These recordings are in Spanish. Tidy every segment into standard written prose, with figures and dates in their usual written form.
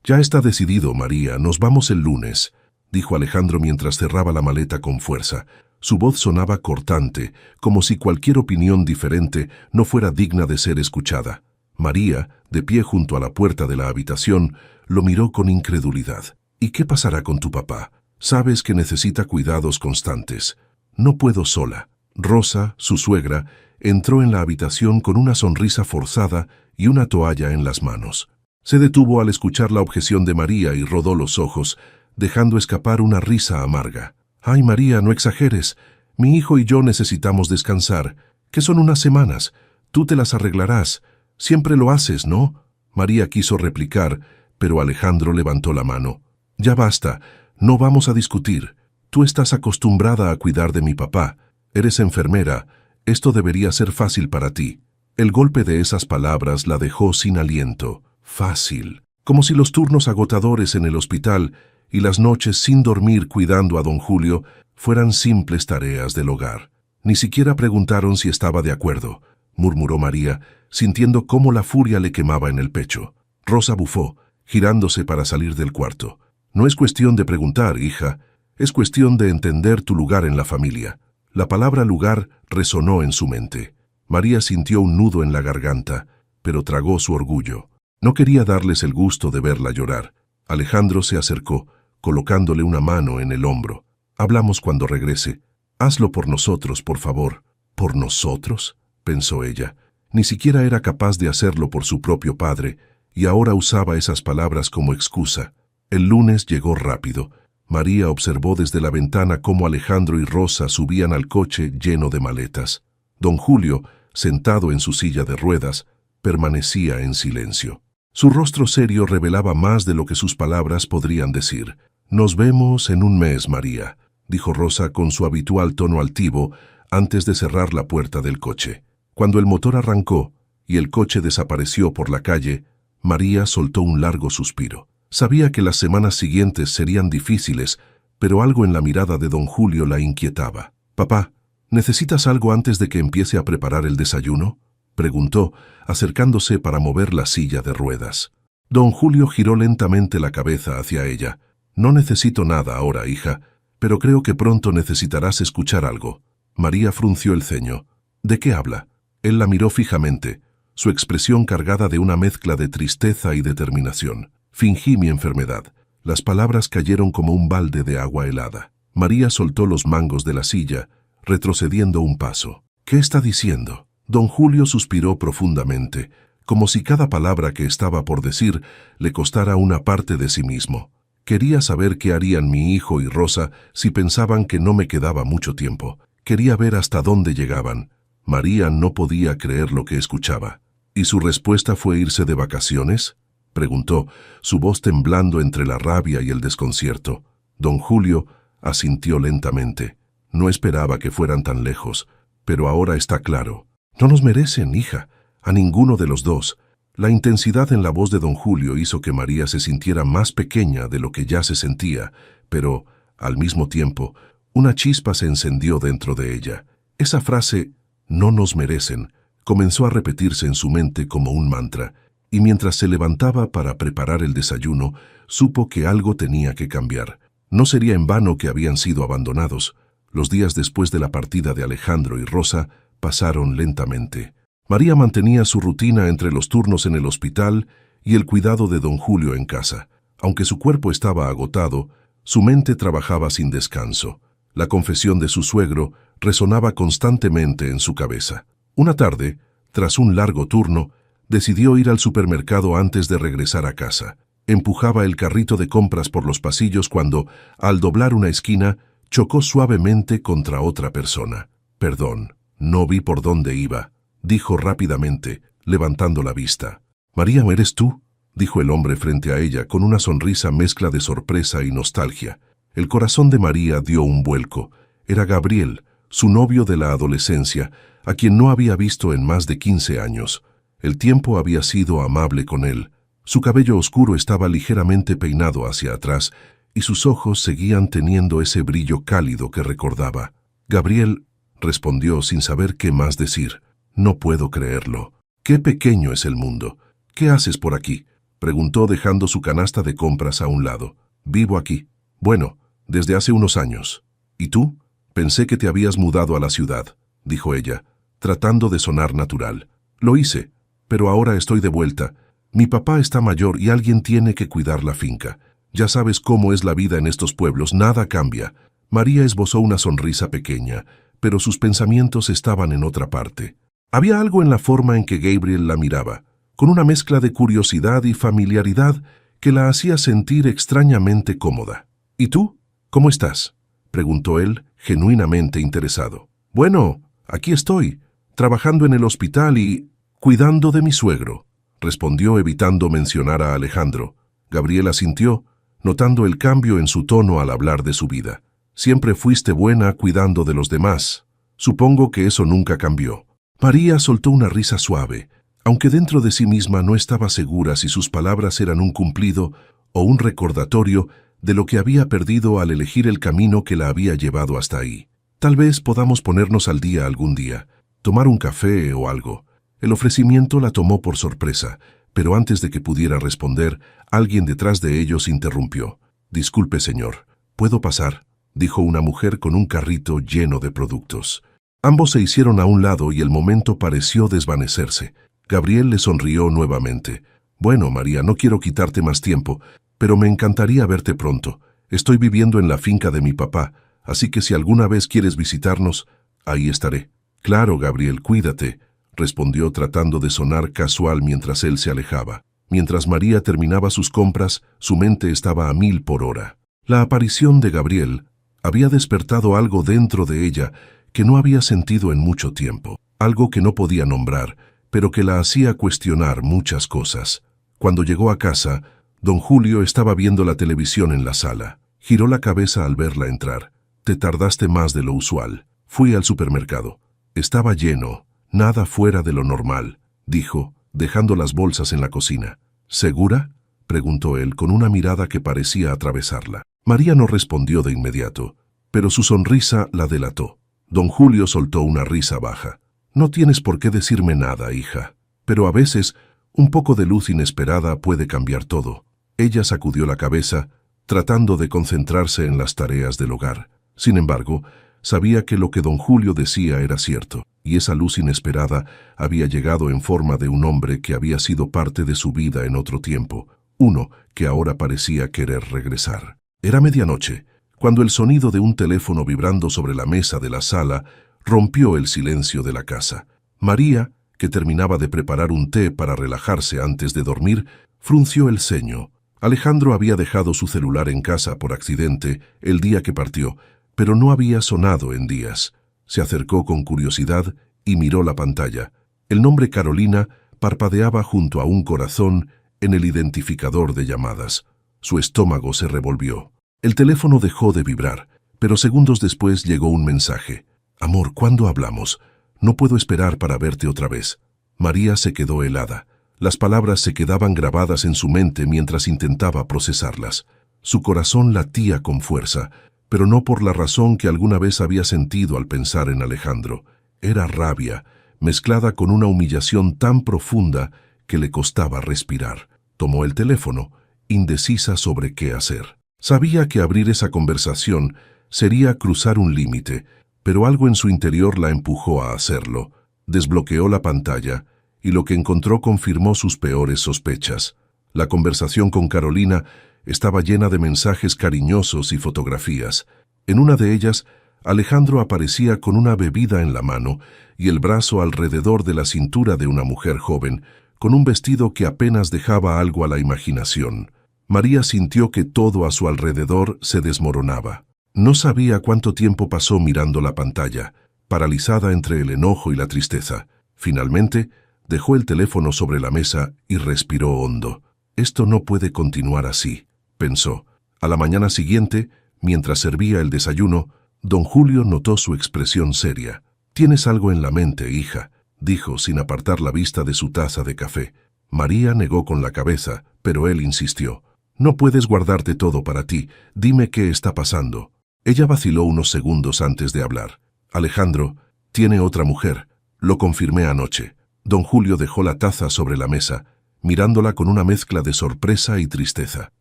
Ya está decidido, María, nos vamos el lunes, dijo Alejandro mientras cerraba la maleta con fuerza. Su voz sonaba cortante, como si cualquier opinión diferente no fuera digna de ser escuchada. María, de pie junto a la puerta de la habitación, lo miró con incredulidad. ¿Y qué pasará con tu papá? Sabes que necesita cuidados constantes. No puedo sola. Rosa, su suegra, entró en la habitación con una sonrisa forzada y una toalla en las manos. Se detuvo al escuchar la objeción de María y rodó los ojos, dejando escapar una risa amarga. «Ay, María, no exageres. Mi hijo y yo necesitamos descansar. Que son unas semanas. Tú te las arreglarás. Siempre lo haces, ¿no?» María quiso replicar, pero Alejandro levantó la mano. «Ya basta. No vamos a discutir. Tú estás acostumbrada a cuidar de mi papá. Eres enfermera. Esto debería ser fácil para ti». El golpe de esas palabras la dejó sin aliento. Fácil. Como si los turnos agotadores en el hospital y las noches sin dormir cuidando a don Julio fueran simples tareas del hogar. Ni siquiera preguntaron si estaba de acuerdo, murmuró María, sintiendo cómo la furia le quemaba en el pecho. Rosa bufó, girándose para salir del cuarto. «No es cuestión de preguntar, hija, es cuestión de entender tu lugar en la familia». La palabra lugar resonó en su mente. María sintió un nudo en la garganta, pero tragó su orgullo. No quería darles el gusto de verla llorar. Alejandro se acercó, colocándole una mano en el hombro. «Hablamos cuando regrese. Hazlo por nosotros, por favor». «¿Por nosotros?», pensó ella. Ni siquiera era capaz de hacerlo por su propio padre, y ahora usaba esas palabras como excusa. El lunes llegó rápido. María observó desde la ventana cómo Alejandro y Rosa subían al coche lleno de maletas. Don Julio, sentado en su silla de ruedas, permanecía en silencio. Su rostro serio revelaba más de lo que sus palabras podrían decir. «Nos vemos en un mes, María», dijo Rosa con su habitual tono altivo antes de cerrar la puerta del coche. Cuando el motor arrancó y el coche desapareció por la calle, María soltó un largo suspiro. Sabía que las semanas siguientes serían difíciles, pero algo en la mirada de don Julio la inquietaba. «Papá, ¿necesitas algo antes de que empiece a preparar el desayuno?», preguntó, acercándose para mover la silla de ruedas. Don Julio giró lentamente la cabeza hacia ella. «No necesito nada ahora, hija, pero creo que pronto necesitarás escuchar algo». María frunció el ceño. «¿De qué habla?». Él la miró fijamente, su expresión cargada de una mezcla de tristeza y determinación. «Fingí mi enfermedad». Las palabras cayeron como un balde de agua helada. María soltó los mangos de la silla, retrocediendo un paso. «¿Qué está diciendo?». Don Julio suspiró profundamente, como si cada palabra que estaba por decir le costara una parte de sí mismo. «Quería saber qué harían mi hijo y Rosa si pensaban que no me quedaba mucho tiempo. Quería ver hasta dónde llegaban». María no podía creer lo que escuchaba. «¿Y su respuesta fue irse de vacaciones?», preguntó, su voz temblando entre la rabia y el desconcierto. Don Julio asintió lentamente. No esperaba que fueran tan lejos, pero ahora está claro. «No nos merecen, hija, a ninguno de los dos». La intensidad en la voz de don Julio hizo que María se sintiera más pequeña de lo que ya se sentía, pero, al mismo tiempo, una chispa se encendió dentro de ella. Esa frase, «no nos merecen», comenzó a repetirse en su mente como un mantra, y mientras se levantaba para preparar el desayuno, supo que algo tenía que cambiar. No sería en vano que habían sido abandonados. Los días después de la partida de Alejandro y Rosa pasaron lentamente. María mantenía su rutina entre los turnos en el hospital y el cuidado de don Julio en casa. Aunque su cuerpo estaba agotado, su mente trabajaba sin descanso. La confesión de su suegro resonaba constantemente en su cabeza. Una tarde, tras un largo turno, decidió ir al supermercado antes de regresar a casa. Empujaba el carrito de compras por los pasillos cuando, al doblar una esquina, chocó suavemente contra otra persona. «Perdón, no vi por dónde iba», dijo rápidamente, levantando la vista. «María, ¿eres tú?», dijo el hombre frente a ella con una sonrisa mezcla de sorpresa y nostalgia. El corazón de María dio un vuelco. Era Gabriel, su novio de la adolescencia, a quien no había visto en más de 15 años. El tiempo había sido amable con él. Su cabello oscuro estaba ligeramente peinado hacia atrás y sus ojos seguían teniendo ese brillo cálido que recordaba. «Gabriel», respondió sin saber qué más decir. «No puedo creerlo. Qué pequeño es el mundo. ¿Qué haces por aquí?». Preguntó dejando su canasta de compras a un lado. Vivo aquí. Bueno, desde hace unos años. ¿Y tú? Pensé que te habías mudado a la ciudad, dijo ella, tratando de sonar natural. Lo hice, pero ahora estoy de vuelta. Mi papá está mayor y alguien tiene que cuidar la finca. Ya sabes cómo es la vida en estos pueblos, nada cambia. María esbozó una sonrisa pequeña, pero sus pensamientos estaban en otra parte. Había algo en la forma en que Gabriel la miraba, con una mezcla de curiosidad y familiaridad que la hacía sentir extrañamente cómoda. ¿Y tú? ¿Cómo estás?, preguntó él, genuinamente interesado. Bueno, aquí estoy, trabajando en el hospital y cuidando de mi suegro, respondió evitando mencionar a Alejandro. Gabriel asintió, notando el cambio en su tono al hablar de su vida. Siempre fuiste buena cuidando de los demás. Supongo que eso nunca cambió. María soltó una risa suave, aunque dentro de sí misma no estaba segura si sus palabras eran un cumplido o un recordatorio de lo que había perdido al elegir el camino que la había llevado hasta ahí. Tal vez podamos ponernos al día algún día, tomar un café o algo. El ofrecimiento la tomó por sorpresa, pero antes de que pudiera responder, alguien detrás de ellos interrumpió. «Disculpe, señor, ¿puedo pasar?», dijo una mujer con un carrito lleno de productos. Ambos se hicieron a un lado y el momento pareció desvanecerse. Gabriel le sonrió nuevamente. «Bueno, María, no quiero quitarte más tiempo, pero me encantaría verte pronto. Estoy viviendo en la finca de mi papá, así que si alguna vez quieres visitarnos, ahí estaré». «Claro, Gabriel, cuídate», respondió tratando de sonar casual mientras él se alejaba. Mientras María terminaba sus compras, su mente estaba a 1000 por hora. La aparición de Gabriel había despertado algo dentro de ella que no había sentido en mucho tiempo, algo que no podía nombrar, pero que la hacía cuestionar muchas cosas. Cuando llegó a casa, don Julio estaba viendo la televisión en la sala. Giró la cabeza al verla entrar. «Te tardaste más de lo usual. Fui al supermercado. Estaba lleno, nada fuera de lo normal», dijo, dejando las bolsas en la cocina. «¿Segura?», preguntó él con una mirada que parecía atravesarla. María no respondió de inmediato, pero su sonrisa la delató. Don Julio soltó una risa baja. «No tienes por qué decirme nada, hija, pero a veces un poco de luz inesperada puede cambiar todo». Ella sacudió la cabeza, tratando de concentrarse en las tareas del hogar. Sin embargo, sabía que lo que don Julio decía era cierto, y esa luz inesperada había llegado en forma de un hombre que había sido parte de su vida en otro tiempo, uno que ahora parecía querer regresar. Era medianoche, cuando el sonido de un teléfono vibrando sobre la mesa de la sala rompió el silencio de la casa. María, que terminaba de preparar un té para relajarse antes de dormir, frunció el ceño. Alejandro había dejado su celular en casa por accidente el día que partió, pero no había sonado en días. Se acercó con curiosidad y miró la pantalla. El nombre Carolina parpadeaba junto a un corazón en el identificador de llamadas. Su estómago se revolvió. El teléfono dejó de vibrar, pero segundos después llegó un mensaje. «Amor, ¿cuándo hablamos? No puedo esperar para verte otra vez». María se quedó helada. Las palabras se quedaban grabadas en su mente mientras intentaba procesarlas. Su corazón latía con fuerza, pero no por la razón que alguna vez había sentido al pensar en Alejandro. Era rabia, mezclada con una humillación tan profunda que le costaba respirar. Tomó el teléfono, indecisa sobre qué hacer. Sabía que abrir esa conversación sería cruzar un límite, pero algo en su interior la empujó a hacerlo. Desbloqueó la pantalla y lo que encontró confirmó sus peores sospechas. La conversación con Carolina estaba llena de mensajes cariñosos y fotografías. En una de ellas, Alejandro aparecía con una bebida en la mano y el brazo alrededor de la cintura de una mujer joven, con un vestido que apenas dejaba algo a la imaginación. María sintió que todo a su alrededor se desmoronaba. No sabía cuánto tiempo pasó mirando la pantalla, paralizada entre el enojo y la tristeza. Finalmente, dejó el teléfono sobre la mesa y respiró hondo. «Esto no puede continuar así», pensó. A la mañana siguiente, mientras servía el desayuno, don Julio notó su expresión seria. «Tienes algo en la mente, hija», dijo sin apartar la vista de su taza de café. María negó con la cabeza, pero él insistió. «No puedes guardarte todo para ti. Dime qué está pasando». Ella vaciló unos segundos antes de hablar. «Alejandro tiene otra mujer. Lo confirmé anoche». Don Julio dejó la taza sobre la mesa, mirándola con una mezcla de sorpresa y tristeza.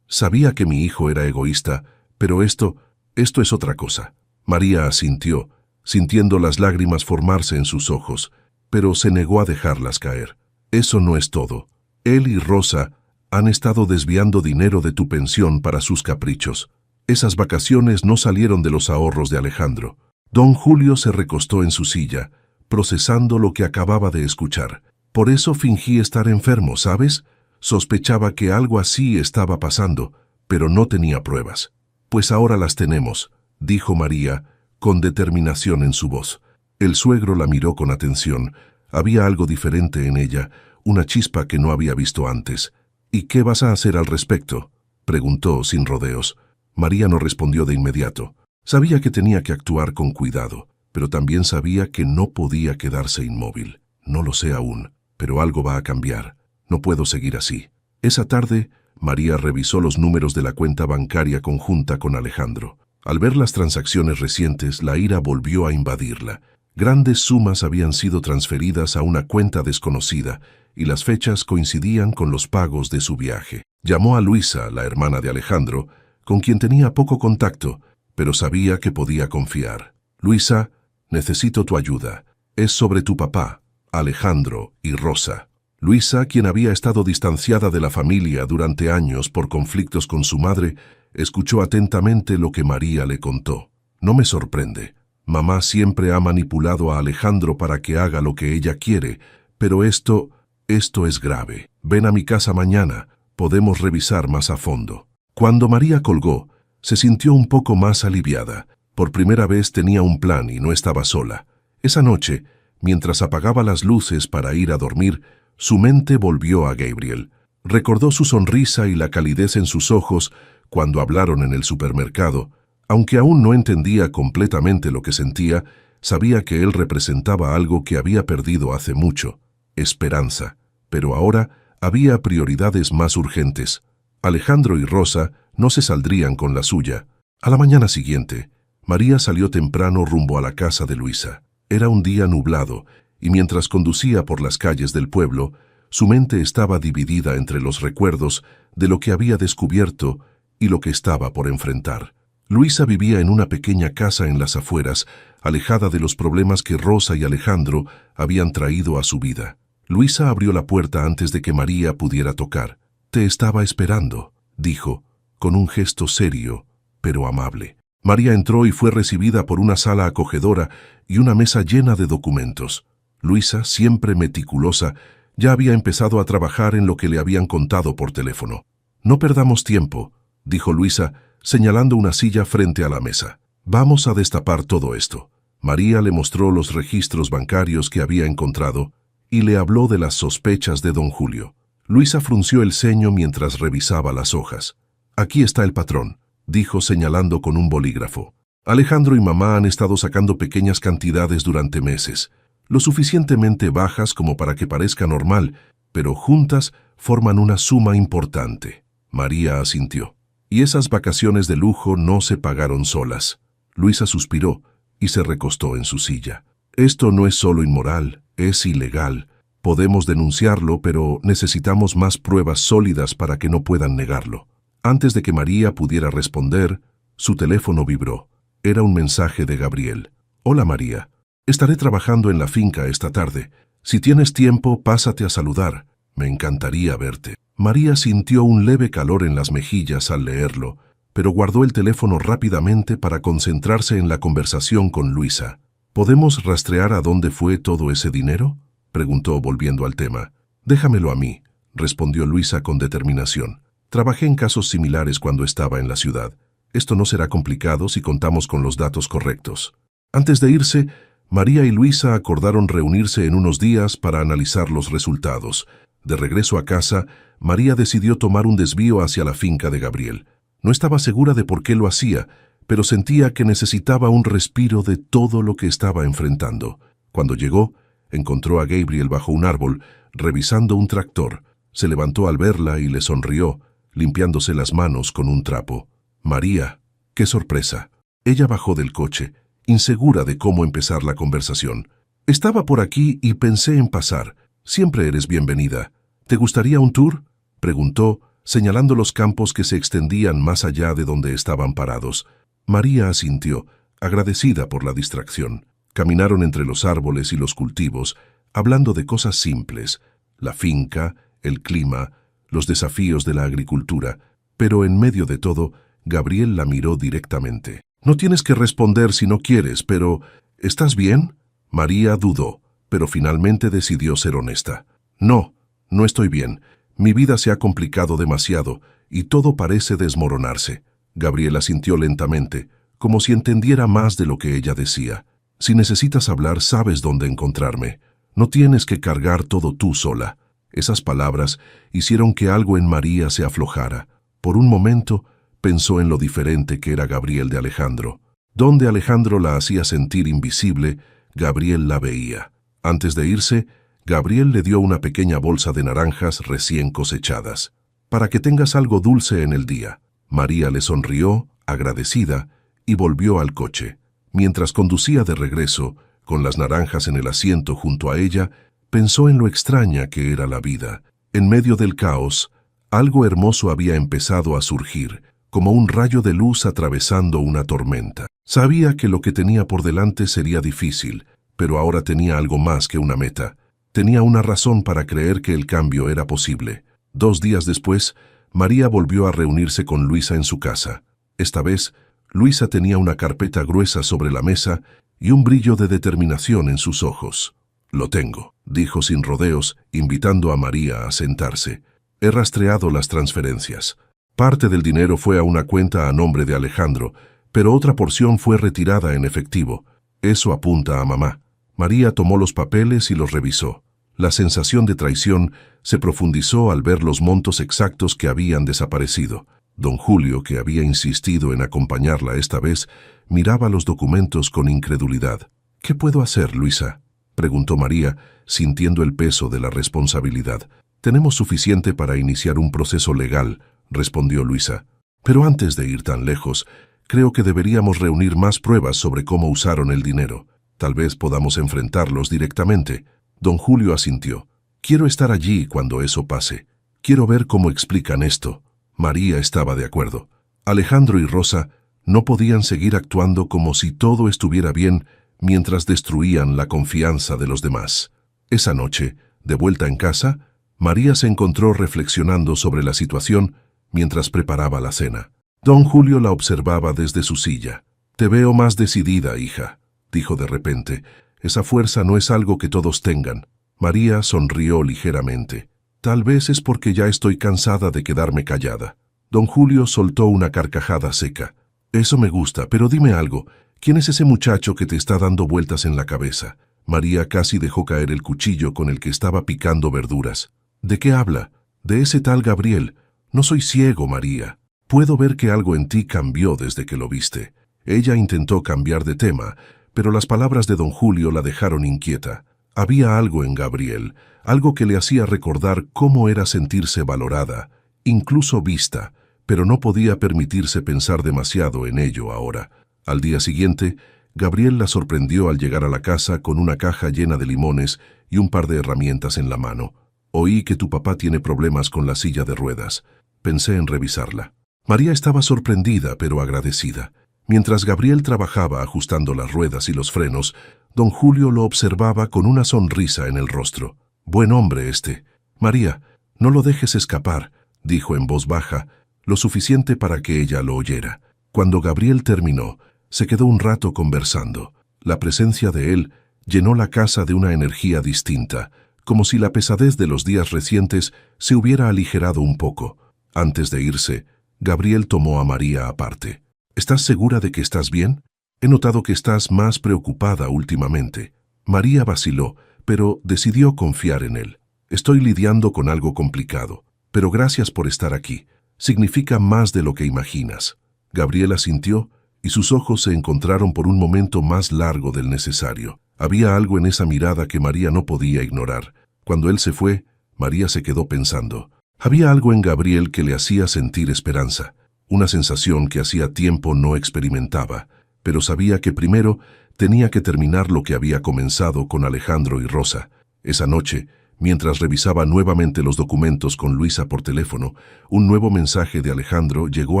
Sabía que mi hijo era egoísta, pero esto es otra cosa. María asintió, sintiendo las lágrimas formarse en sus ojos, pero se negó a dejarlas caer. Eso no es todo. Él y Rosa han estado desviando dinero de tu pensión para sus caprichos. Esas vacaciones no salieron de los ahorros de Alejandro. Don Julio se recostó en su silla, procesando lo que acababa de escuchar. Por eso fingí estar enfermo, ¿sabes? Sospechaba que algo así estaba pasando, pero no tenía pruebas. Pues ahora las tenemos, dijo María, con determinación en su voz. El suegro la miró con atención. Había algo diferente en ella, una chispa que no había visto antes. ¿Y qué vas a hacer al respecto?, preguntó sin rodeos. María no respondió de inmediato. Sabía que tenía que actuar con cuidado, pero también sabía que no podía quedarse inmóvil. No lo sé aún, pero algo va a cambiar. No puedo seguir así. Esa tarde, María revisó los números de la cuenta bancaria conjunta con Alejandro. Al ver las transacciones recientes, la ira volvió a invadirla. Grandes sumas habían sido transferidas a una cuenta desconocida y las fechas coincidían con los pagos de su viaje. Llamó a Luisa, la hermana de Alejandro, con quien tenía poco contacto, pero sabía que podía confiar. «Luisa, necesito tu ayuda. Es sobre tu papá, Alejandro y Rosa». Luisa, quien había estado distanciada de la familia durante años por conflictos con su madre, escuchó atentamente lo que María le contó. «No me sorprende. Mamá siempre ha manipulado a Alejandro para que haga lo que ella quiere, pero esto es grave. Ven a mi casa mañana, podemos revisar más a fondo». Cuando María colgó, se sintió un poco más aliviada. Por primera vez tenía un plan y no estaba sola. Esa noche, mientras apagaba las luces para ir a dormir, su mente volvió a Gabriel. Recordó su sonrisa y la calidez en sus ojos cuando hablaron en el supermercado. Aunque aún no entendía completamente lo que sentía, sabía que él representaba algo que había perdido hace mucho: esperanza. Pero ahora había prioridades más urgentes. Alejandro y Rosa no se saldrían con la suya. A la mañana siguiente, María salió temprano rumbo a la casa de Luisa. Era un día nublado, y mientras conducía por las calles del pueblo, su mente estaba dividida entre los recuerdos de lo que había descubierto y lo que estaba por enfrentar. Luisa vivía en una pequeña casa en las afueras, alejada de los problemas que Rosa y Alejandro habían traído a su vida. Luisa abrió la puerta antes de que María pudiera tocar. «Te estaba esperando», dijo, con un gesto serio, pero amable. María entró y fue recibida por una sala acogedora y una mesa llena de documentos. Luisa, siempre meticulosa, ya había empezado a trabajar en lo que le habían contado por teléfono. «No perdamos tiempo», dijo Luisa, señalando una silla frente a la mesa. «Vamos a destapar todo esto». María le mostró los registros bancarios que había encontrado y le habló de las sospechas de don Julio. Luisa frunció el ceño mientras revisaba las hojas. «Aquí está el patrón», dijo señalando con un bolígrafo. «Alejandro y mamá han estado sacando pequeñas cantidades durante meses, lo suficientemente bajas como para que parezca normal, pero juntas forman una suma importante». María asintió. «Y esas vacaciones de lujo no se pagaron solas». Luisa suspiró y se recostó en su silla. «Esto no es solo inmoral, es ilegal. Podemos denunciarlo, pero necesitamos más pruebas sólidas para que no puedan negarlo». Antes de que María pudiera responder, su teléfono vibró. Era un mensaje de Gabriel. «Hola María, estaré trabajando en la finca esta tarde. Si tienes tiempo, pásate a saludar. Me encantaría verte». María sintió un leve calor en las mejillas al leerlo, pero guardó el teléfono rápidamente para concentrarse en la conversación con Luisa. «¿Podemos rastrear a dónde fue todo ese dinero?», preguntó volviendo al tema. «Déjamelo a mí», respondió Luisa con determinación. «Trabajé en casos similares cuando estaba en la ciudad. Esto no será complicado si contamos con los datos correctos». Antes de irse, María y Luisa acordaron reunirse en unos días para analizar los resultados. De regreso a casa, María decidió tomar un desvío hacia la finca de Gabriel. No estaba segura de por qué lo hacía, pero sentía que necesitaba un respiro de todo lo que estaba enfrentando. Cuando llegó, encontró a Gabriel bajo un árbol, revisando un tractor. Se levantó al verla y le sonrió, limpiándose las manos con un trapo. «María, qué sorpresa». Ella bajó del coche, insegura de cómo empezar la conversación. «Estaba por aquí y pensé en pasar. Siempre eres bienvenida. ¿Te gustaría un tour?, preguntó, señalando los campos que se extendían más allá de donde estaban parados. María asintió, agradecida por la distracción. Caminaron entre los árboles y los cultivos, hablando de cosas simples, la finca, el clima, los desafíos de la agricultura, pero en medio de todo, Gabriel la miró directamente. «No tienes que responder si no quieres, pero ¿estás bien?». María dudó, pero finalmente decidió ser honesta. «No, no estoy bien. Mi vida se ha complicado demasiado y todo parece desmoronarse». Gabriel asintió lentamente, como si entendiera más de lo que ella decía. «Si necesitas hablar, sabes dónde encontrarme. No tienes que cargar todo tú sola». Esas palabras hicieron que algo en María se aflojara. Por un momento, pensó en lo diferente que era Gabriel de Alejandro. Donde Alejandro la hacía sentir invisible, Gabriel la veía. Antes de irse, Gabriel le dio una pequeña bolsa de naranjas recién cosechadas. «Para que tengas algo dulce en el día». María le sonrió, agradecida, y volvió al coche. Mientras conducía de regreso, con las naranjas en el asiento junto a ella, pensó en lo extraña que era la vida. En medio del caos, algo hermoso había empezado a surgir, como un rayo de luz atravesando una tormenta. Sabía que lo que tenía por delante sería difícil, pero ahora tenía algo más que una meta. Tenía una razón para creer que el cambio era posible. 2 días después, María volvió a reunirse con Luisa en su casa. Esta vez, Luisa tenía una carpeta gruesa sobre la mesa y un brillo de determinación en sus ojos. «Lo tengo», dijo sin rodeos, invitando a María a sentarse. «He rastreado las transferencias. Parte del dinero fue a una cuenta a nombre de Alejandro, pero otra porción fue retirada en efectivo. Eso apunta a mamá». María tomó los papeles y los revisó. La sensación de traición se profundizó al ver los montos exactos que habían desaparecido. Don Julio, que había insistido en acompañarla esta vez, miraba los documentos con incredulidad. «¿Qué puedo hacer, Luisa?», preguntó María, sintiendo el peso de la responsabilidad. «Tenemos suficiente para iniciar un proceso legal», respondió Luisa. «Pero antes de ir tan lejos, creo que deberíamos reunir más pruebas sobre cómo usaron el dinero. Tal vez podamos enfrentarlos directamente». Don Julio asintió. «Quiero estar allí cuando eso pase. Quiero ver cómo explican esto». María estaba de acuerdo. Alejandro y Rosa no podían seguir actuando como si todo estuviera bien mientras destruían la confianza de los demás. Esa noche, de vuelta en casa, María se encontró reflexionando sobre la situación mientras preparaba la cena. Don Julio la observaba desde su silla. «Te veo más decidida, hija», dijo de repente. «Esa fuerza no es algo que todos tengan». María sonrió ligeramente. «Tal vez es porque ya estoy cansada de quedarme callada». Don Julio soltó una carcajada seca. «Eso me gusta, pero dime algo. ¿Quién es ese muchacho que te está dando vueltas en la cabeza?». María casi dejó caer el cuchillo con el que estaba picando verduras. «¿De qué habla?». «De ese tal Gabriel». «No soy ciego, María. Puedo ver que algo en ti cambió desde que lo viste». Ella intentó cambiar de tema, pero las palabras de don Julio la dejaron inquieta. Había algo en Gabriel, algo que le hacía recordar cómo era sentirse valorada, incluso vista, pero no podía permitirse pensar demasiado en ello ahora. Al día siguiente, Gabriel la sorprendió al llegar a la casa con una caja llena de limones y un par de herramientas en la mano. «Oí que tu papá tiene problemas con la silla de ruedas. Pensé en revisarla». María estaba sorprendida pero agradecida. Mientras Gabriel trabajaba ajustando las ruedas y los frenos, don Julio lo observaba con una sonrisa en el rostro. «Buen hombre este». «María, no lo dejes escapar», dijo en voz baja, lo suficiente para que ella lo oyera. Cuando Gabriel terminó, se quedó un rato conversando. La presencia de él llenó la casa de una energía distinta, como si la pesadez de los días recientes se hubiera aligerado un poco. Antes de irse, Gabriel tomó a María aparte. «¿Estás segura de que estás bien? He notado que estás más preocupada últimamente». María vaciló, pero decidió confiar en él. «Estoy lidiando con algo complicado, pero gracias por estar aquí. Significa más de lo que imaginas». Gabriel asintió y sus ojos se encontraron por un momento más largo del necesario. Había algo en esa mirada que María no podía ignorar. Cuando él se fue, María se quedó pensando. Había algo en Gabriel que le hacía sentir esperanza, una sensación que hacía tiempo no experimentaba, pero sabía que primero tenía que terminar lo que había comenzado con Alejandro y Rosa. Esa noche, Mientras revisaba nuevamente los documentos con Luisa por teléfono, un nuevo mensaje de Alejandro llegó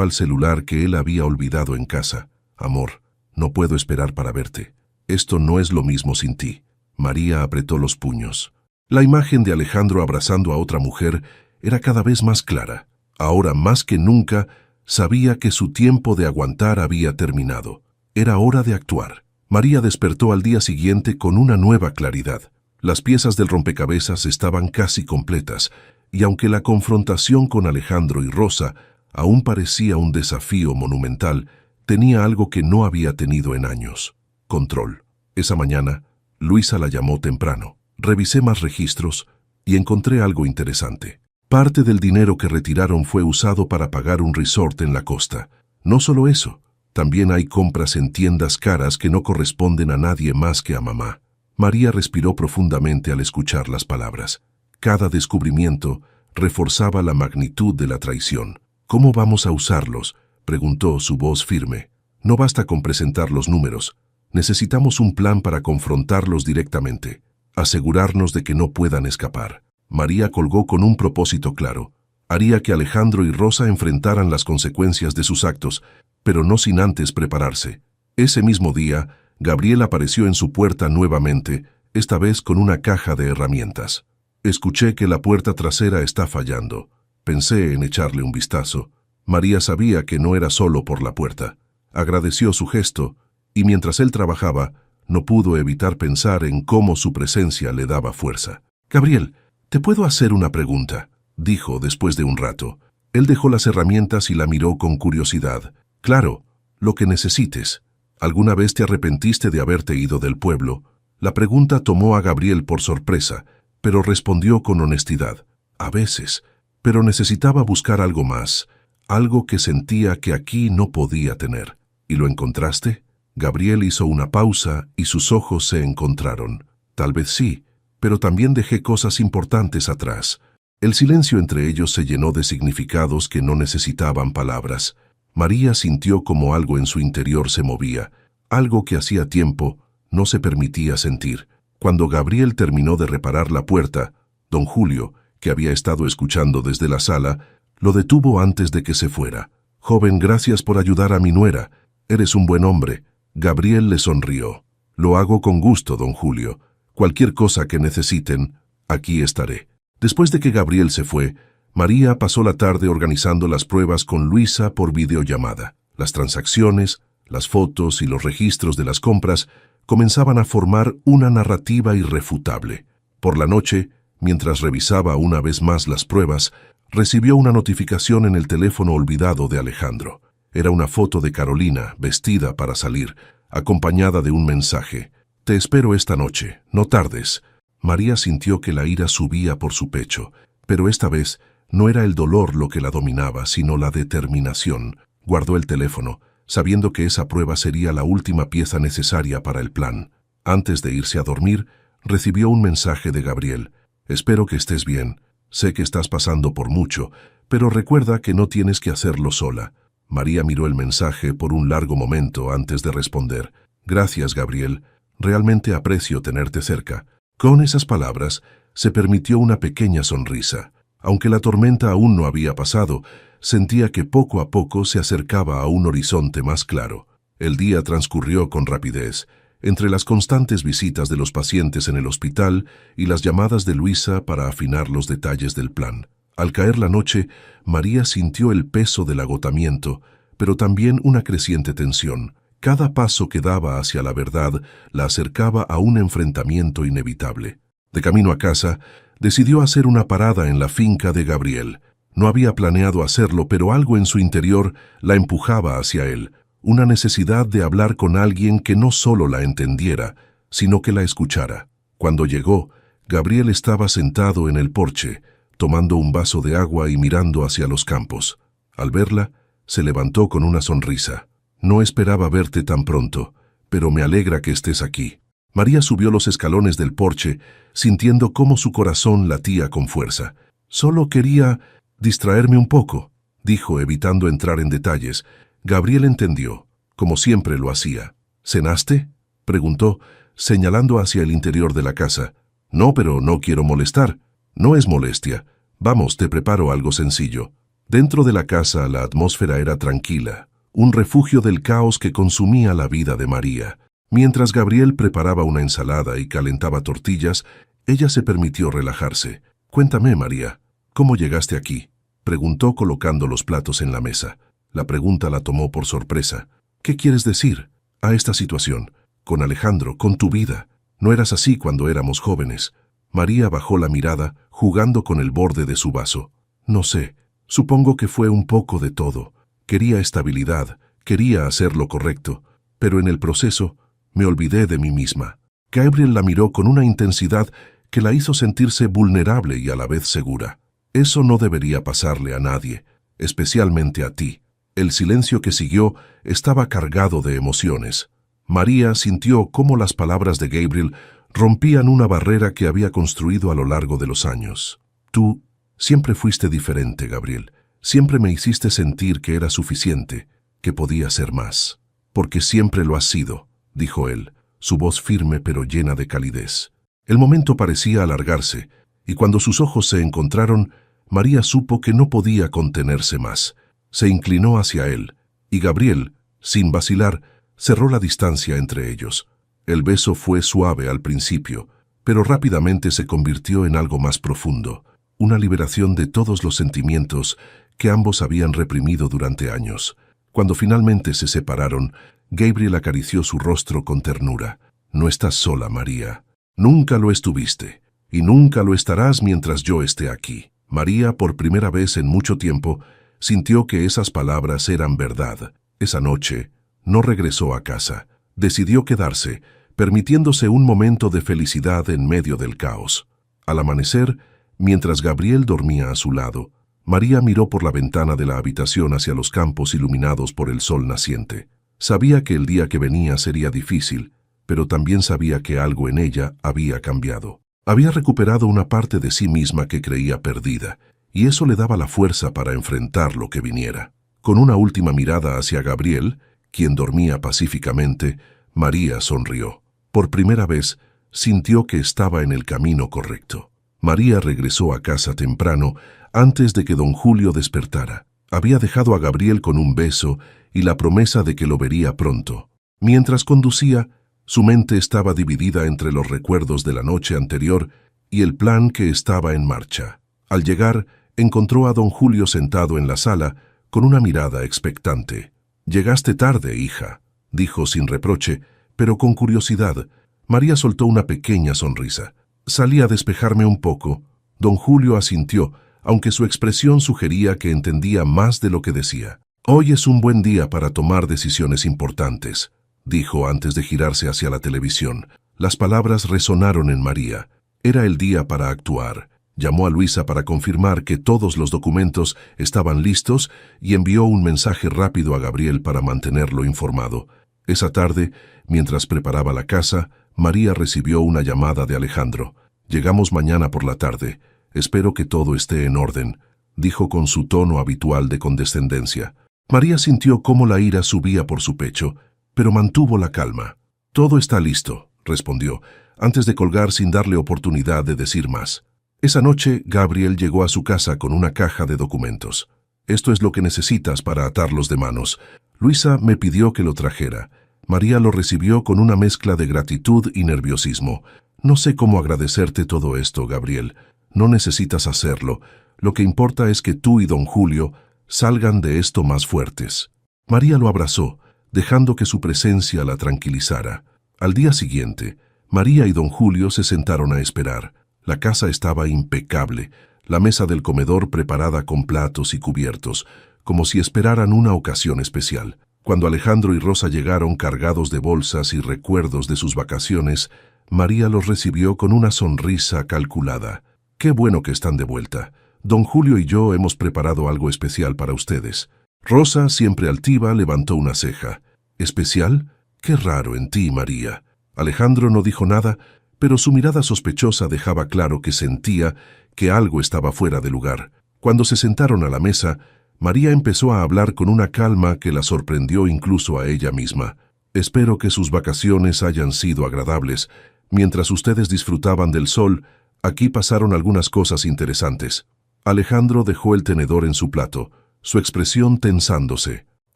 al celular que él había olvidado en casa. Amor, no puedo esperar para verte. Esto no es lo mismo sin ti. María apretó los puños. La imagen de Alejandro abrazando a otra mujer era cada vez más clara. Ahora más que nunca, sabía que su tiempo de aguantar había terminado. Era hora de actuar. María despertó al día siguiente con una nueva claridad. Las piezas del rompecabezas estaban casi completas, y aunque la confrontación con Alejandro y Rosa aún parecía un desafío monumental, tenía algo que no había tenido en años: control. Esa mañana, Luisa la llamó temprano. Revisé más registros y encontré algo interesante. Parte del dinero que retiraron fue usado para pagar un resort en la costa. No solo eso, también hay compras en tiendas caras que no corresponden a nadie más que a mamá. María respiró profundamente al escuchar las palabras. Cada descubrimiento reforzaba la magnitud de la traición. ¿Cómo vamos a usarlos?, preguntó, su voz firme. No basta con presentar los números. Necesitamos un plan para confrontarlos directamente. Asegurarnos de que no puedan escapar. María colgó con un propósito claro. Haría que Alejandro y Rosa enfrentaran las consecuencias de sus actos, pero no sin antes prepararse. Ese mismo día, Gabriel apareció en su puerta nuevamente, esta vez con una caja de herramientas. Escuché que la puerta trasera está fallando. Pensé en echarle un vistazo. María sabía que no era solo por la puerta. Agradeció su gesto, y mientras él trabajaba, no pudo evitar pensar en cómo su presencia le daba fuerza. «Gabriel, ¿te puedo hacer una pregunta?», dijo después de un rato. Él dejó las herramientas y la miró con curiosidad. «Claro, lo que necesites. ¿Alguna vez te arrepentiste de haberte ido del pueblo?». La pregunta tomó a Gabriel por sorpresa, pero respondió con honestidad. «A veces, pero necesitaba buscar algo más, algo que sentía que aquí no podía tener». «¿Y lo encontraste?». Gabriel hizo una pausa y sus ojos se encontraron. «Tal vez sí, pero también dejé cosas importantes atrás». El silencio entre ellos se llenó de significados que no necesitaban palabras. María sintió como algo en su interior se movía, algo que hacía tiempo no se permitía sentir. Cuando Gabriel terminó de reparar la puerta, don Julio, que había estado escuchando desde la sala, lo detuvo antes de que se fuera. «Joven, gracias por ayudar a mi nuera. Eres un buen hombre». Gabriel le sonrió. «Lo hago con gusto, don Julio. Cualquier cosa que necesiten, aquí estaré». Después de que Gabriel se fue, María pasó la tarde organizando las pruebas con Luisa por videollamada. Las transacciones, las fotos y los registros de las compras comenzaban a formar una narrativa irrefutable. Por la noche, mientras revisaba una vez más las pruebas, recibió una notificación en el teléfono olvidado de Alejandro. Era una foto de Carolina, vestida para salir, acompañada de un mensaje: «Te espero esta noche, no tardes». María sintió que la ira subía por su pecho, pero esta vez no era el dolor lo que la dominaba, sino la determinación. Guardó el teléfono, sabiendo que esa prueba sería la última pieza necesaria para el plan. Antes de irse a dormir, recibió un mensaje de Gabriel: «Espero que estés bien. Sé que estás pasando por mucho, pero recuerda que no tienes que hacerlo sola». María miró el mensaje por un largo momento antes de responder: «Gracias, Gabriel. Realmente aprecio tenerte cerca». Con esas palabras, se permitió una pequeña sonrisa. Aunque la tormenta aún no había pasado, sentía que poco a poco se acercaba a un horizonte más claro. El día transcurrió con rapidez, entre las constantes visitas de los pacientes en el hospital y las llamadas de Luisa para afinar los detalles del plan. Al caer la noche, María sintió el peso del agotamiento, pero también una creciente tensión. Cada paso que daba hacia la verdad la acercaba a un enfrentamiento inevitable. De camino a casa, decidió hacer una parada en la finca de Gabriel. No había planeado hacerlo, pero algo en su interior la empujaba hacia él, una necesidad de hablar con alguien que no solo la entendiera, sino que la escuchara. Cuando llegó, Gabriel estaba sentado en el porche, tomando un vaso de agua y mirando hacia los campos. Al verla, se levantó con una sonrisa. «No esperaba verte tan pronto, pero me alegra que estés aquí». María subió los escalones del porche, sintiendo cómo su corazón latía con fuerza. «Solo quería distraerme un poco», dijo, evitando entrar en detalles. Gabriel entendió, como siempre lo hacía. «¿Cenaste?», preguntó, señalando hacia el interior de la casa. «No, pero no quiero molestar». No es molestia. Vamos, te preparo algo sencillo. Dentro de la casa la atmósfera era tranquila, un refugio del caos que consumía la vida de María. Mientras Gabriel preparaba una ensalada y calentaba tortillas, ella se permitió relajarse. «Cuéntame, María, ¿cómo llegaste aquí?», preguntó colocando los platos en la mesa. La pregunta la tomó por sorpresa. «¿Qué quieres decir? A esta situación, con Alejandro, con tu vida. No eras así cuando éramos jóvenes». María bajó la mirada, jugando con el borde de su vaso. «No sé, supongo que fue un poco de todo. Quería estabilidad, quería hacer lo correcto, pero en el proceso me olvidé de mí misma». Gabriel la miró con una intensidad que la hizo sentirse vulnerable y a la vez segura. «Eso no debería pasarle a nadie, especialmente a ti». El silencio que siguió estaba cargado de emociones. María sintió cómo las palabras de Gabriel rompían una barrera que había construido a lo largo de los años. «Tú siempre fuiste diferente, Gabriel. Siempre me hiciste sentir que era suficiente, que podía ser más. Porque siempre lo has sido», dijo él, su voz firme pero llena de calidez. El momento parecía alargarse, y cuando sus ojos se encontraron, María supo que no podía contenerse más. Se inclinó hacia él, y Gabriel, sin vacilar, cerró la distancia entre ellos. El beso fue suave al principio, pero rápidamente se convirtió en algo más profundo, una liberación de todos los sentimientos que ambos habían reprimido durante años. Cuando finalmente se separaron, Gabriel acarició su rostro con ternura. «No estás sola, María. Nunca lo estuviste, y nunca lo estarás mientras yo esté aquí». María, por primera vez en mucho tiempo, sintió que esas palabras eran verdad. Esa noche, no regresó a casa. Decidió quedarse, permitiéndose un momento de felicidad en medio del caos. Al amanecer, mientras Gabriel dormía a su lado, María miró por la ventana de la habitación hacia los campos iluminados por el sol naciente. Sabía que el día que venía sería difícil, pero también sabía que algo en ella había cambiado. Había recuperado una parte de sí misma que creía perdida, y eso le daba la fuerza para enfrentar lo que viniera. Con una última mirada hacia Gabriel, quien dormía pacíficamente, María sonrió. Por primera vez, sintió que estaba en el camino correcto. María regresó a casa temprano, antes de que don Julio despertara. Había dejado a Gabriel con un beso y la promesa de que lo vería pronto. Mientras conducía, su mente estaba dividida entre los recuerdos de la noche anterior y el plan que estaba en marcha. Al llegar, encontró a don Julio sentado en la sala, con una mirada expectante. «Llegaste tarde, hija», dijo sin reproche, pero con curiosidad. María soltó una pequeña sonrisa. «Salí a despejarme un poco». Don Julio asintió, aunque su expresión sugería que entendía más de lo que decía. «Hoy es un buen día para tomar decisiones importantes», dijo antes de girarse hacia la televisión. Las palabras resonaron en María. Era el día para actuar. Llamó a Luisa para confirmar que todos los documentos estaban listos y envió un mensaje rápido a Gabriel para mantenerlo informado. Esa tarde, mientras preparaba la casa, María recibió una llamada de Alejandro. «Llegamos mañana por la tarde. Espero que todo esté en orden», dijo con su tono habitual de condescendencia. María sintió cómo la ira subía por su pecho, pero mantuvo la calma. «Todo está listo», respondió, antes de colgar sin darle oportunidad de decir más. Esa noche, Gabriel llegó a su casa con una caja de documentos. «Esto es lo que necesitas para atarlos de manos. Luisa me pidió que lo trajera». María lo recibió con una mezcla de gratitud y nerviosismo. «No sé cómo agradecerte todo esto, Gabriel. No necesitas hacerlo. Lo que importa es que tú y don Julio salgan de esto más fuertes». María lo abrazó, dejando que su presencia la tranquilizara. Al día siguiente, María y don Julio se sentaron a esperar. La casa estaba impecable, la mesa del comedor preparada con platos y cubiertos, como si esperaran una ocasión especial. Cuando Alejandro y Rosa llegaron cargados de bolsas y recuerdos de sus vacaciones, María los recibió con una sonrisa calculada. «Qué bueno que están de vuelta. Don Julio y yo hemos preparado algo especial para ustedes». Rosa, siempre altiva, levantó una ceja. «¿Especial? Qué raro en ti, María». Alejandro no dijo nada, pero su mirada sospechosa dejaba claro que sentía que algo estaba fuera de lugar. Cuando se sentaron a la mesa, María empezó a hablar con una calma que la sorprendió incluso a ella misma. «Espero que sus vacaciones hayan sido agradables. Mientras ustedes disfrutaban del sol, Aquí pasaron algunas cosas interesantes. Alejandro dejó el tenedor en su plato, su expresión tensándose.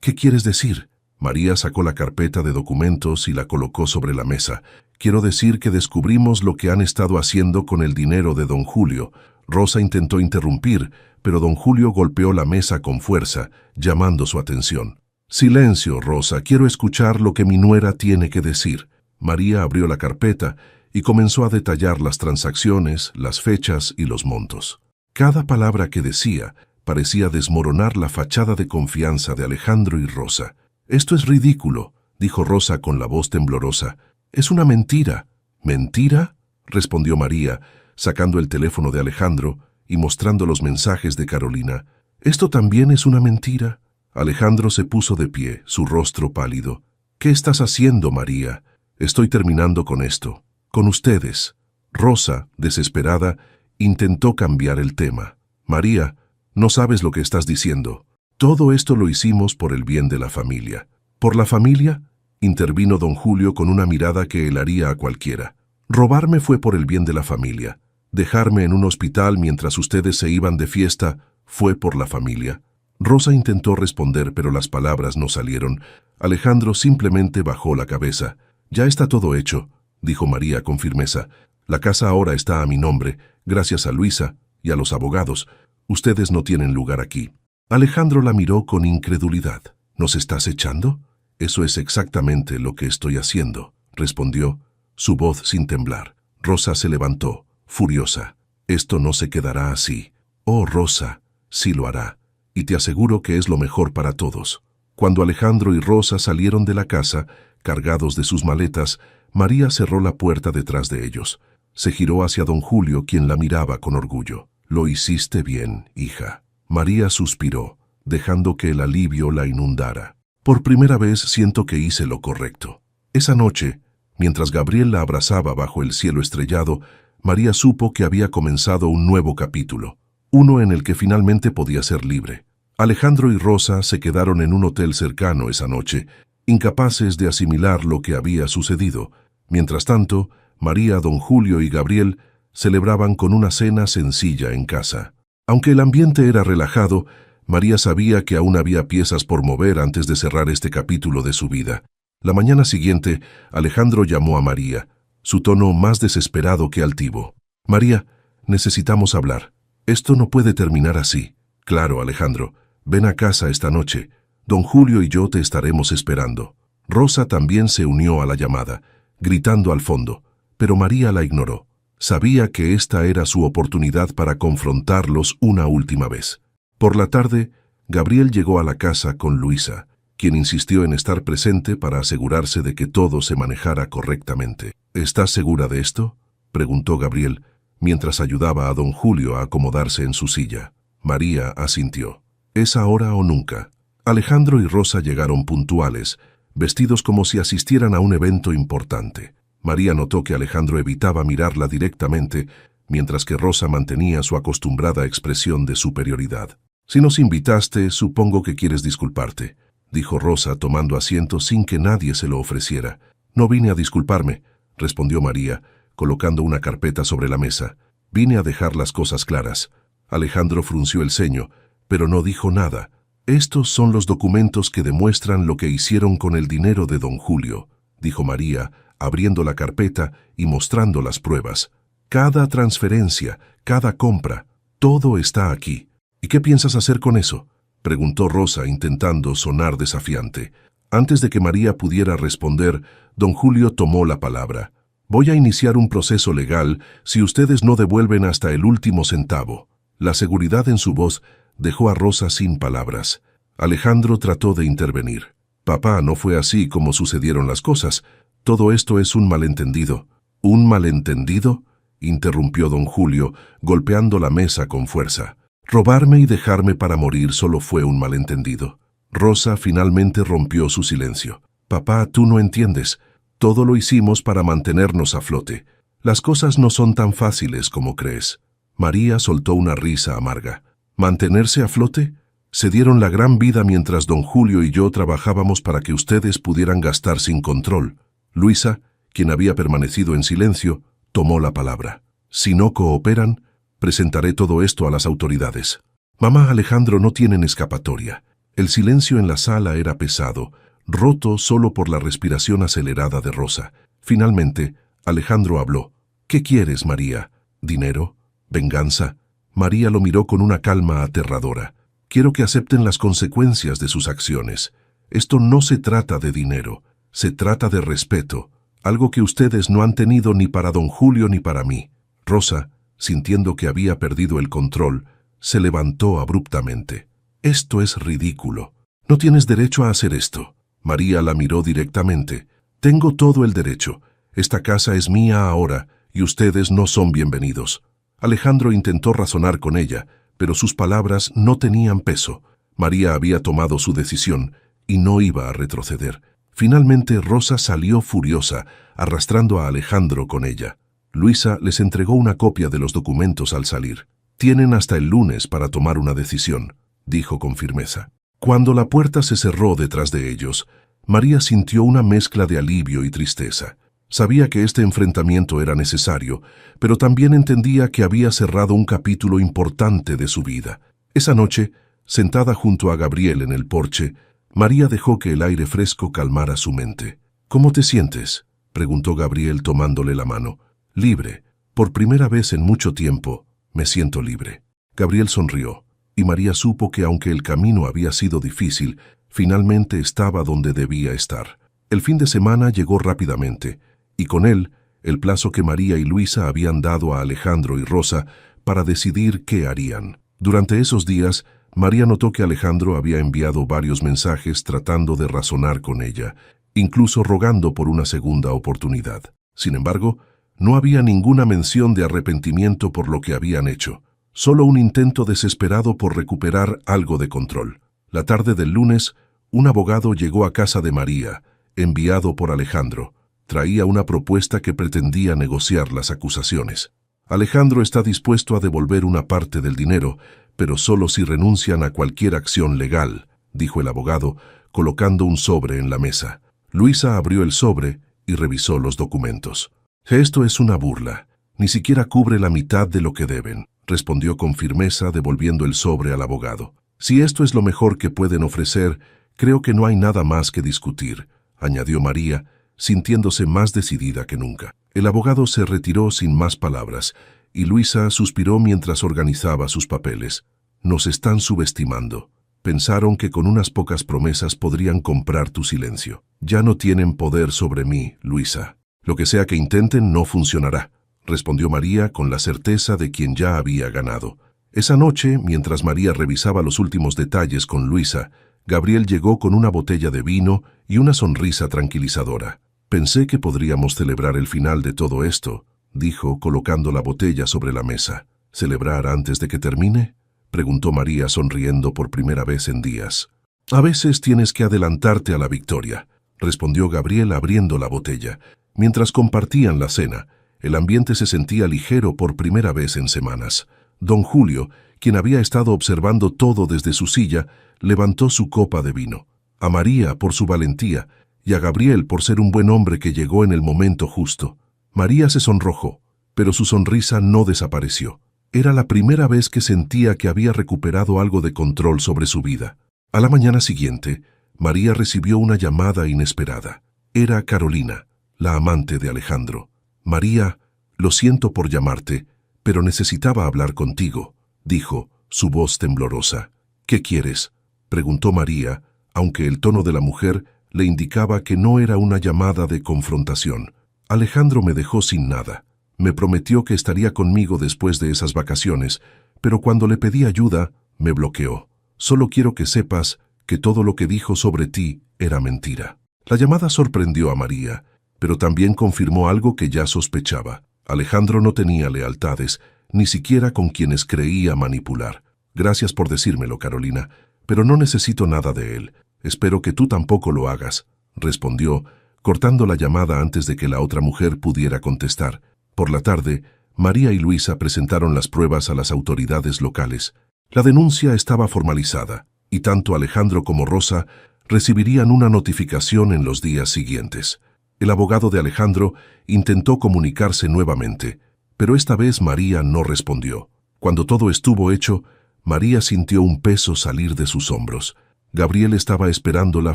¿Qué quieres decir? María sacó la carpeta de documentos y la colocó sobre la mesa. Quiero decir que descubrimos lo que han estado haciendo con el dinero de don Julio. Rosa intentó interrumpir, pero don Julio golpeó la mesa con fuerza, llamando su atención. Silencio, Rosa, quiero escuchar lo que mi nuera tiene que decir. María abrió la carpeta y comenzó a detallar las transacciones, las fechas y los montos. Cada palabra que decía parecía desmoronar la fachada de confianza de Alejandro y Rosa. «Esto es ridículo», dijo Rosa con la voz temblorosa. «Es una mentira». «¿Mentira?», respondió María, sacando el teléfono de Alejandro y mostrando los mensajes de Carolina. «¿Esto también es una mentira?». Alejandro se puso de pie, su rostro pálido. «¿Qué estás haciendo, María? Estoy terminando con esto. Con ustedes». Rosa, desesperada, intentó cambiar el tema. «María, no sabes lo que estás diciendo. Todo esto lo hicimos por el bien de la familia». «¿Por la familia?», intervino don Julio con una mirada que helaría a cualquiera. «Robarme fue por el bien de la familia. Dejarme en un hospital mientras ustedes se iban de fiesta fue por la familia». Rosa intentó responder, pero las palabras no salieron. Alejandro simplemente bajó la cabeza. «Ya está todo hecho», dijo María con firmeza. «La casa ahora está a mi nombre, gracias a Luisa y a los abogados. Ustedes no tienen lugar aquí». Alejandro la miró con incredulidad. «¿Nos estás echando?». «Eso es exactamente lo que estoy haciendo», respondió, su voz sin temblar. Rosa se levantó, furiosa. «Esto no se quedará así». «Oh, Rosa, sí lo hará, y te aseguro que es lo mejor para todos». Cuando Alejandro y Rosa salieron de la casa, cargados de sus maletas, María cerró la puerta detrás de ellos. Se giró hacia don Julio, quien la miraba con orgullo. «Lo hiciste bien, hija». María suspiró, dejando que el alivio la inundara. «Por primera vez siento que hice lo correcto». Esa noche, mientras Gabriel la abrazaba bajo el cielo estrellado, María supo que había comenzado un nuevo capítulo, uno en el que finalmente podía ser libre. Alejandro y Rosa se quedaron en un hotel cercano esa noche, incapaces de asimilar lo que había sucedido. Mientras tanto, María, don Julio y Gabriel celebraban con una cena sencilla en casa. Aunque el ambiente era relajado, María sabía que aún había piezas por mover antes de cerrar este capítulo de su vida. La mañana siguiente, Alejandro llamó a María, su tono más desesperado que altivo. «María, necesitamos hablar. Esto no puede terminar así». «Claro, Alejandro. Ven a casa esta noche. Don Julio y yo te estaremos esperando». Rosa también se unió a la llamada, gritando al fondo, pero María la ignoró. Sabía que esta era su oportunidad para confrontarlos una última vez. Por la tarde, Gabriel llegó a la casa con Luisa, quien insistió en estar presente para asegurarse de que todo se manejara correctamente. «¿Estás segura de esto?», preguntó Gabriel, mientras ayudaba a don Julio a acomodarse en su silla. María asintió. «Es ahora o nunca». Alejandro y Rosa llegaron puntuales, vestidos como si asistieran a un evento importante. María notó que Alejandro evitaba mirarla directamente, mientras que Rosa mantenía su acostumbrada expresión de superioridad. «Si nos invitaste, supongo que quieres disculparte», dijo Rosa tomando asiento sin que nadie se lo ofreciera. «No vine a disculparme», respondió María, colocando una carpeta sobre la mesa. «Vine a dejar las cosas claras». Alejandro frunció el ceño, pero no dijo nada. «Estos son los documentos que demuestran lo que hicieron con el dinero de don Julio», dijo María, abriendo la carpeta y mostrando las pruebas. «Cada transferencia, cada compra, todo está aquí». «¿Y qué piensas hacer con eso?», preguntó Rosa, intentando sonar desafiante. Antes de que María pudiera responder, don Julio tomó la palabra. «Voy a iniciar un proceso legal si ustedes no devuelven hasta el último centavo». La seguridad en su voz dejó a Rosa sin palabras. Alejandro trató de intervenir. «Papá, no fue así como sucedieron las cosas. Todo esto es un malentendido». «¿Un malentendido?», interrumpió don Julio, golpeando la mesa con fuerza. «Robarme y dejarme para morir solo fue un malentendido». Rosa finalmente rompió su silencio. «Papá, tú no entiendes. Todo lo hicimos para mantenernos a flote. Las cosas no son tan fáciles como crees». María soltó una risa amarga. «¿Mantenerse a flote? Se dieron la gran vida mientras don Julio y yo trabajábamos para que ustedes pudieran gastar sin control». Luisa, quien había permanecido en silencio, tomó la palabra. Si no cooperan, presentaré todo esto a las autoridades. Mamá, Alejandro no tienen escapatoria. El silencio en la sala era pesado, roto solo por la respiración acelerada de Rosa. Finalmente, Alejandro habló. ¿Qué quieres, María? ¿Dinero? ¿Venganza? María lo miró con una calma aterradora. Quiero que acepten las consecuencias de sus acciones. Esto no se trata de dinero, se trata de respeto, algo que ustedes no han tenido ni para don Julio ni para mí. Rosa, sintiendo que había perdido el control, se levantó abruptamente. Esto es ridículo. No tienes derecho a hacer esto. María la miró directamente. Tengo todo el derecho. Esta casa es mía ahora y ustedes no son bienvenidos. Alejandro intentó razonar con ella, pero sus palabras no tenían peso. María había tomado su decisión y no iba a retroceder. Finalmente Rosa salió furiosa, arrastrando a Alejandro con ella. Luisa les entregó una copia de los documentos al salir. Tienen hasta el lunes para tomar una decisión, dijo con firmeza. Cuando la puerta se cerró detrás de ellos, María sintió una mezcla de alivio y tristeza. Sabía que este enfrentamiento era necesario, pero también entendía que había cerrado un capítulo importante de su vida. Esa noche, sentada junto a Gabriel en el porche, María dejó que el aire fresco calmara su mente. ¿Cómo te sientes?, preguntó Gabriel tomándole la mano. Libre. Por primera vez en mucho tiempo, me siento libre. Gabriel sonrió, y María supo que aunque el camino había sido difícil, finalmente estaba donde debía estar. El fin de semana llegó rápidamente, y con él, el plazo que María y Luisa habían dado a Alejandro y Rosa para decidir qué harían. Durante esos días, María notó que Alejandro había enviado varios mensajes tratando de razonar con ella, incluso rogando por una segunda oportunidad. Sin embargo, no había ninguna mención de arrepentimiento por lo que habían hecho, solo un intento desesperado por recuperar algo de control. La tarde del lunes, un abogado llegó a casa de María, enviado por Alejandro. Traía una propuesta que pretendía negociar las acusaciones. Alejandro está dispuesto a devolver una parte del dinero, pero solo si renuncian a cualquier acción legal, dijo el abogado, colocando un sobre en la mesa. Luisa abrió el sobre y revisó los documentos. Esto es una burla. Ni siquiera cubre la mitad de lo que deben, respondió con firmeza devolviendo el sobre al abogado. Si esto es lo mejor que pueden ofrecer, creo que no hay nada más que discutir, añadió María, sintiéndose más decidida que nunca. El abogado se retiró sin más palabras, y Luisa suspiró mientras organizaba sus papeles. Nos están subestimando. Pensaron que con unas pocas promesas podrían comprar tu silencio. Ya no tienen poder sobre mí, Luisa. Lo que sea que intenten no funcionará, respondió María con la certeza de quien ya había ganado. Esa noche, mientras María revisaba los últimos detalles con Luisa, Gabriel llegó con una botella de vino y una sonrisa tranquilizadora. Pensé que podríamos celebrar el final de todo esto, dijo colocando la botella sobre la mesa. ¿Celebrar antes de que termine?, preguntó María sonriendo por primera vez en días. A veces tienes que adelantarte a la victoria, respondió Gabriel abriendo la botella. Mientras compartían la cena, el ambiente se sentía ligero por primera vez en semanas. Don Julio, quien había estado observando todo desde su silla, levantó su copa de vino. A María por su valentía y a Gabriel por ser un buen hombre que llegó en el momento justo. María se sonrojó, pero su sonrisa no desapareció. Era la primera vez que sentía que había recuperado algo de control sobre su vida. A la mañana siguiente, María recibió una llamada inesperada. Era Carolina, la amante de Alejandro. María, lo siento por llamarte, pero necesitaba hablar contigo, dijo, su voz temblorosa. ¿Qué quieres?, preguntó María, aunque el tono de la mujer le indicaba que no era una llamada de confrontación. Alejandro me dejó sin nada. Me prometió que estaría conmigo después de esas vacaciones, pero cuando le pedí ayuda, me bloqueó. Solo quiero que sepas que todo lo que dijo sobre ti era mentira. La llamada sorprendió a María, pero también confirmó algo que ya sospechaba. Alejandro no tenía lealtades, ni siquiera con quienes creía manipular. Gracias por decírmelo, Carolina, pero no necesito nada de él. Espero que tú tampoco lo hagas, respondió, cortando la llamada antes de que la otra mujer pudiera contestar. Por la tarde, María y Luisa presentaron las pruebas a las autoridades locales. La denuncia estaba formalizada, y tanto Alejandro como Rosa recibirían una notificación en los días siguientes. El abogado de Alejandro intentó comunicarse nuevamente, Pero esta vez María no respondió. Cuando todo estuvo hecho, María sintió un peso salir de sus hombros. Gabriel estaba esperándola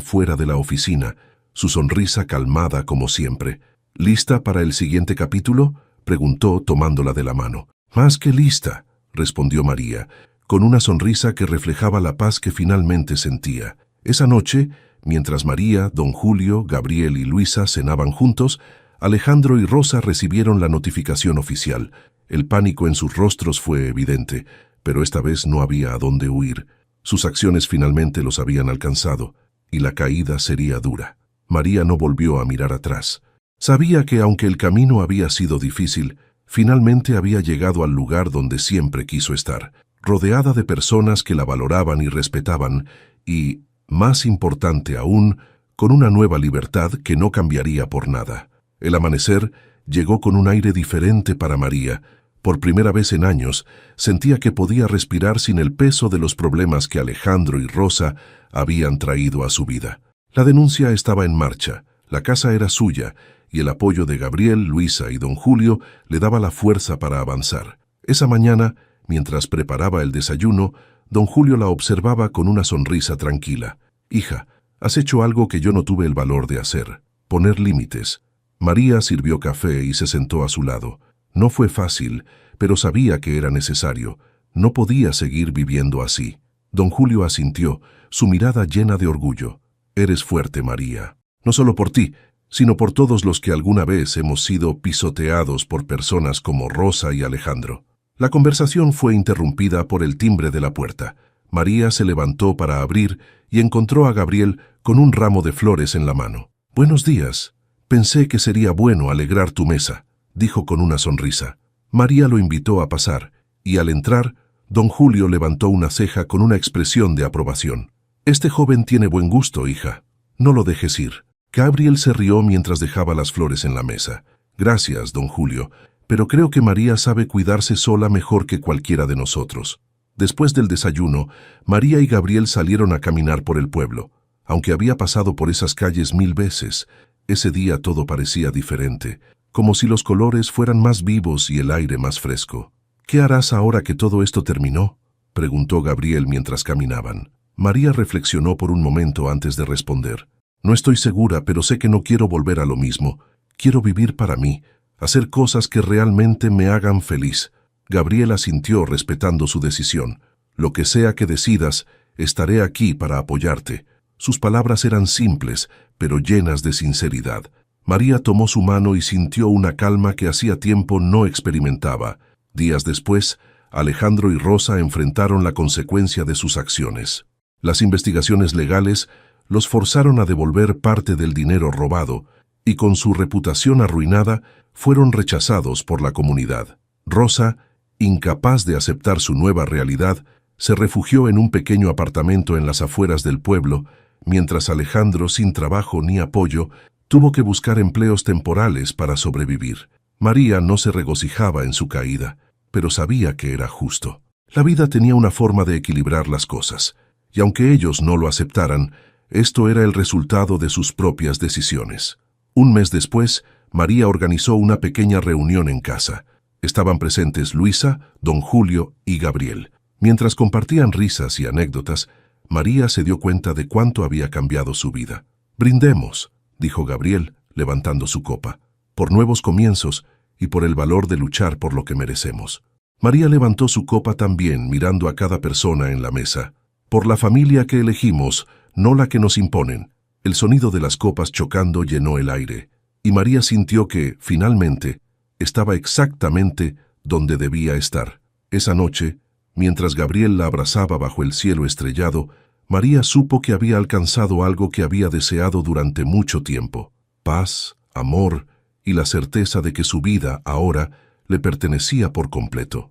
fuera de la oficina, su sonrisa calmada como siempre. ¿Lista para el siguiente capítulo?, preguntó tomándola de la mano. Más que lista, respondió María, con una sonrisa que reflejaba la paz que finalmente sentía. Esa noche, mientras María, don Julio, Gabriel y Luisa cenaban juntos, Alejandro y Rosa recibieron la notificación oficial. El pánico en sus rostros fue evidente, pero esta vez no había a dónde huir. Sus acciones finalmente los habían alcanzado, y la caída sería dura. María no volvió a mirar atrás. Sabía que aunque el camino había sido difícil, finalmente había llegado al lugar donde siempre quiso estar, rodeada de personas que la valoraban y respetaban, y, más importante aún, con una nueva libertad que no cambiaría por nada. El amanecer llegó con un aire diferente para María. Por primera vez en años, sentía que podía respirar sin el peso de los problemas que Alejandro y Rosa habían traído a su vida. La denuncia estaba en marcha, la casa era suya, y el apoyo de Gabriel, Luisa y don Julio le daba la fuerza para avanzar. Esa mañana, mientras preparaba el desayuno, don Julio la observaba con una sonrisa tranquila. «Hija, has hecho algo que yo no tuve el valor de hacer, poner límites». María sirvió café y se sentó a su lado. No fue fácil, pero sabía que era necesario. No podía seguir viviendo así. Don Julio asintió, su mirada llena de orgullo. «Eres fuerte, María. No solo por ti, sino por todos los que alguna vez hemos sido pisoteados por personas como Rosa y Alejandro». La conversación fue interrumpida por el timbre de la puerta. María se levantó para abrir y encontró a Gabriel con un ramo de flores en la mano. «Buenos días. Pensé que sería bueno alegrar tu mesa», dijo con una sonrisa. María lo invitó a pasar, y al entrar, don Julio levantó una ceja con una expresión de aprobación. «Este joven tiene buen gusto, hija. No lo dejes ir». Gabriel se rió mientras dejaba las flores en la mesa. «Gracias, don Julio, pero creo que María sabe cuidarse sola mejor que cualquiera de nosotros». Después del desayuno, María y Gabriel salieron a caminar por el pueblo. Aunque había pasado por esas calles 1000 veces, ese día todo parecía diferente, como si los colores fueran más vivos y el aire más fresco. «¿Qué harás ahora que todo esto terminó?», preguntó Gabriel mientras caminaban. María reflexionó por un momento antes de responder. «No estoy segura, pero sé que no quiero volver a lo mismo. Quiero vivir para mí, hacer cosas que realmente me hagan feliz». Gabriel asintió respetando su decisión. «Lo que sea que decidas, estaré aquí para apoyarte». Sus palabras eran simples, pero llenas de sinceridad. María tomó su mano y sintió una calma que hacía tiempo no experimentaba. Días después, Alejandro y Rosa enfrentaron la consecuencia de sus acciones. Las investigaciones legales los forzaron a devolver parte del dinero robado, y con su reputación arruinada, fueron rechazados por la comunidad. Rosa, incapaz de aceptar su nueva realidad, se refugió en un pequeño apartamento en las afueras del pueblo, mientras Alejandro, sin trabajo ni apoyo, tuvo que buscar empleos temporales para sobrevivir. María no se regocijaba en su caída, pero sabía que era justo. La vida tenía una forma de equilibrar las cosas, y aunque ellos no lo aceptaran, esto era el resultado de sus propias decisiones. Un mes después, María organizó una pequeña reunión en casa. Estaban presentes Luisa, don Julio y Gabriel. Mientras compartían risas y anécdotas, María se dio cuenta de cuánto había cambiado su vida. «Brindemos», dijo Gabriel, levantando su copa, «por nuevos comienzos y por el valor de luchar por lo que merecemos». María levantó su copa también, mirando a cada persona en la mesa. «Por la familia que elegimos, no la que nos imponen». El sonido de las copas chocando llenó el aire, y María sintió que, finalmente, estaba exactamente donde debía estar. Esa noche, mientras Gabriel la abrazaba bajo el cielo estrellado, María supo que había alcanzado algo que había deseado durante mucho tiempo: paz, amor y la certeza de que su vida, ahora, le pertenecía por completo.